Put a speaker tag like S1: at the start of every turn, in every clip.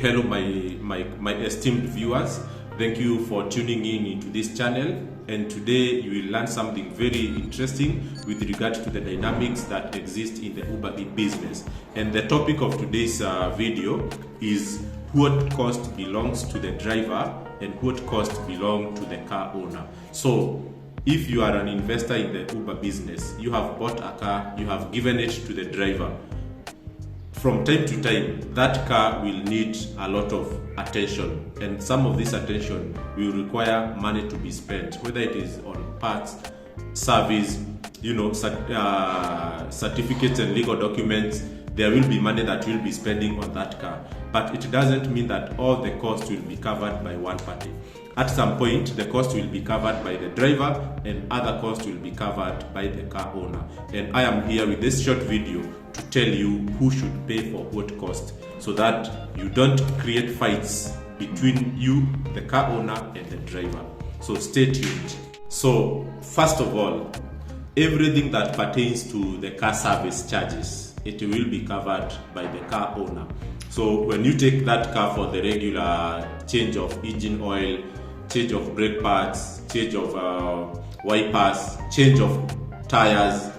S1: Hello my esteemed viewers. Thank you for tuning in into this channel, and today you will learn something very interesting with regard to the dynamics that exist in the Uber Eats business. And the topic of today's video is what cost belongs to the driver and what cost belongs to the car owner. So if you are an investor in the Uber business, you have bought a car, you have given it to the driver. From time to time, that car will need a lot of attention, and some of this attention will require money to be spent, whether it is on parts, service, certificates and legal documents. There will be money that will be spending on that car, but it doesn't mean that all the costs will be covered by one party. At some point, the cost will be covered by the driver and other costs will be covered by the car owner. And I am here with this short video to tell you who should pay for what cost, so that you don't create fights between you, the car owner, and the driver. So stay tuned. So first of all, everything that pertains to the car service charges, it will be covered by the car owner. So when you take that car for the regular change of engine oil, change of brake pads, change of wipers, change of tires,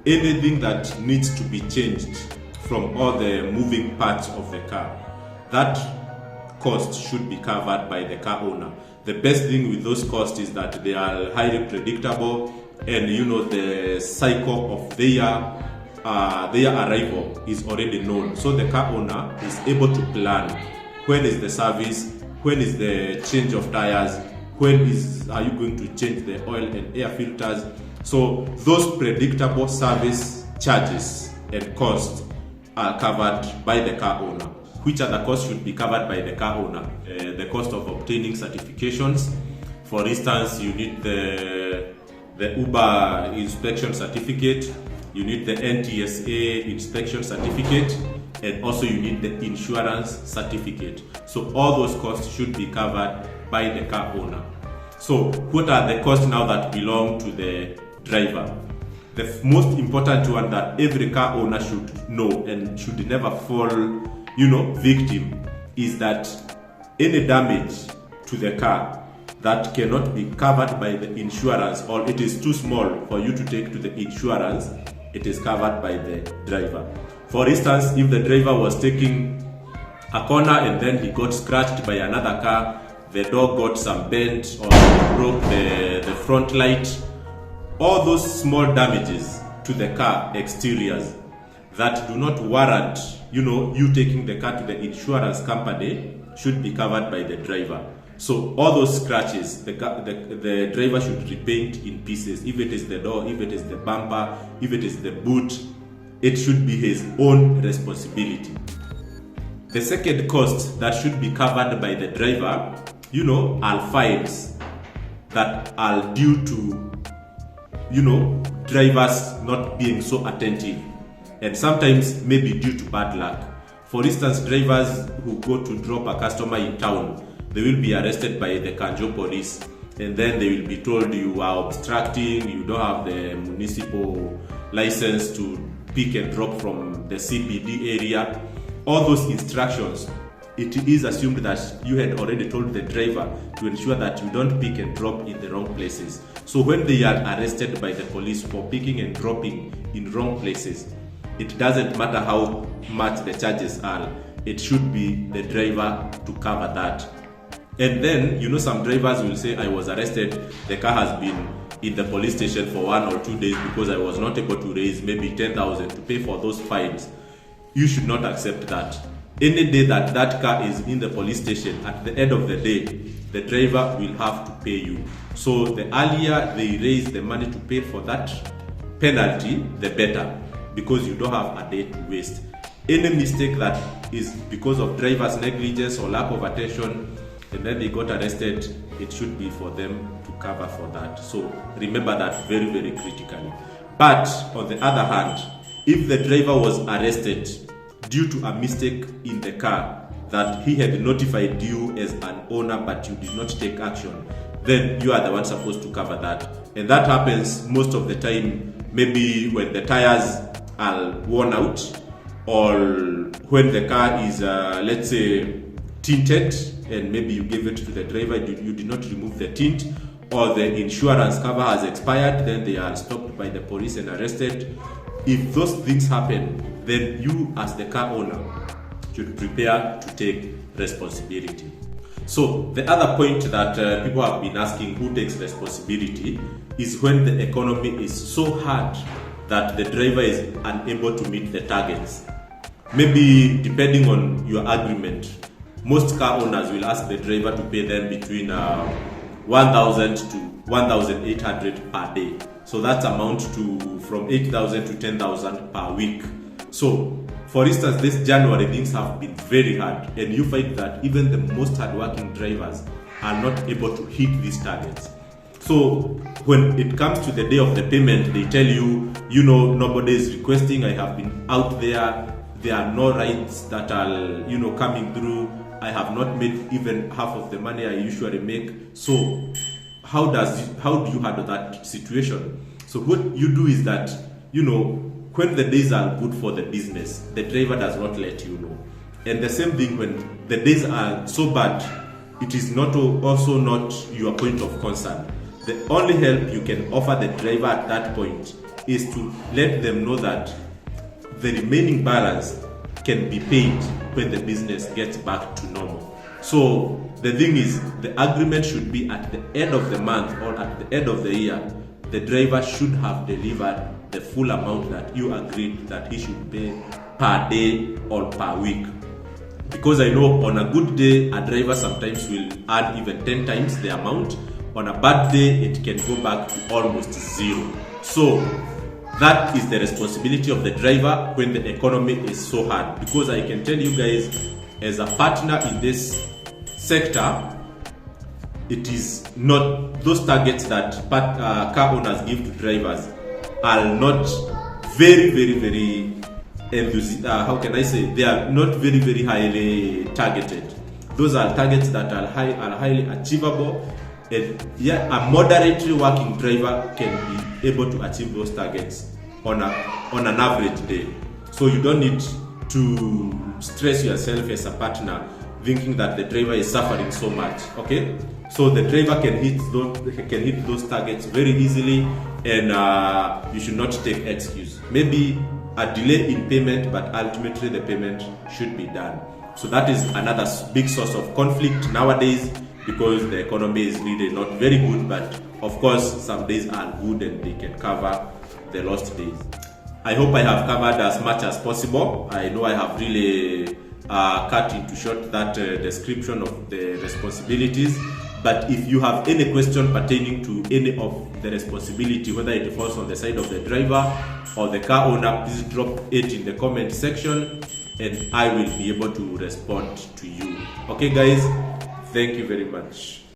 S1: anything that needs to be changed from all the moving parts of the car, that cost should be covered by the car owner. The best thing with those costs is that they are highly predictable, and the cycle of their arrival is already known. So the car owner is able to plan when is the service, when is the change of tires, when are you going to change the oil and air filters. So those predictable service charges and costs are covered by the car owner. Which other costs should be covered by the car owner? The cost of obtaining certifications. For instance, you need the Uber inspection certificate, you need the NTSA inspection certificate, and also you need the insurance certificate. So all those costs should be covered by the car owner. So what are the costs now that belong to the driver? The most important one that every car owner should know and should never fall, victim, is that any damage to the car that cannot be covered by the insurance, or it is too small for you to take to the insurance, it is covered by the driver. For instance, if the driver was taking a corner and then he got scratched by another car, the door got some bent or broke the front light, all those small damages to the car exteriors that do not warrant you taking the car to the insurance company should be covered by the driver. So all those scratches, the driver should repaint in pieces. If it is the door, if it is the bumper, if it is the boot, it should be his own responsibility. The second cost that should be covered by the driver, are fines that are due to, drivers not being so attentive, and sometimes maybe due to bad luck. For instance, drivers who go to drop a customer in town, they will be arrested by the Kanjo police, and then they will be told you are obstructing, you don't have the municipal license to pick and drop from the CBD area. All those instructions, it is assumed that you had already told the driver to ensure that you don't pick and drop in the wrong places. So when they are arrested by the police for picking and dropping in wrong places, it doesn't matter how much the charges are, it should be the driver to cover that. And then, some drivers will say, I was arrested, the car has been in the police station for 1 or 2 days because I was not able to raise maybe 10,000 to pay for those fines. You should not accept that. Any day that car is in the police station, at the end of the day, the driver will have to pay you. So the earlier they raise the money to pay for that penalty, the better, because you don't have a day to waste. Any mistake that is because of driver's negligence or lack of attention, and then they got arrested, it should be for them to cover for that. So remember that very, very critically. But on the other hand, if the driver was arrested due to a mistake in the car that he had notified you as an owner but you did not take action, then you are the one supposed to cover that. And that happens most of the time, maybe when the tires are worn out, or when the car is, let's say, tinted, and maybe you give it to the driver, you did not remove the tint, or the insurance cover has expired, then they are stopped by the police and arrested. If those things happen, then you as the car owner should prepare to take responsibility. So the other point that people have been asking, who takes responsibility, is when the economy is so hard that the driver is unable to meet the targets. Maybe depending on your agreement, most car owners will ask the driver to pay them between 1,000 to 1,800 per day. So that's amount to from 8,000 to 10,000 per week. So for instance, this January things have been very hard, and you find that even the most hardworking drivers are not able to hit these targets. So when it comes to the day of the payment, they tell you, nobody is requesting, I have been out there are no rides that are, coming through, I have not made even half of the money I usually make. So how do you handle that situation? So what you do is that, when the days are good for the business, the driver does not let you know. And the same thing when the days are so bad, it is also not your point of concern. The only help you can offer the driver at that point is to let them know that the remaining balance can be paid when the business gets back to normal. So the thing is, the agreement should be at the end of the month or at the end of the year, the driver should have delivered the full amount that you agreed that he should pay per day or per week. Because I know on a good day, a driver sometimes will add even 10 times the amount. On a bad day, it can go back to almost zero. So that is the responsibility of the driver when the economy is so hard. Because I can tell you guys, as a partner in this sector, it is not those targets that car owners give to drivers are not very, very, very how can I say? They are not very, very highly targeted. Those are targets that are highly achievable. And a moderately working driver can be able to achieve those targets on an average day. So you don't need to stress yourself as a partner thinking that the driver is suffering so much. Okay, so the driver can hit those targets very easily, and you should not take excuse. Maybe a delay in payment, but ultimately the payment should be done. So that is another big source of conflict nowadays, because the economy is really not very good, but of course some days are good and they can cover the lost days. I hope I have covered as much as possible. I know I have really cut into short that description of the responsibilities, but if you have any question pertaining to any of the responsibility, whether it falls on the side of the driver or the car owner, please drop it in the comment section and I will be able to respond to you. Okay guys, thank you very much.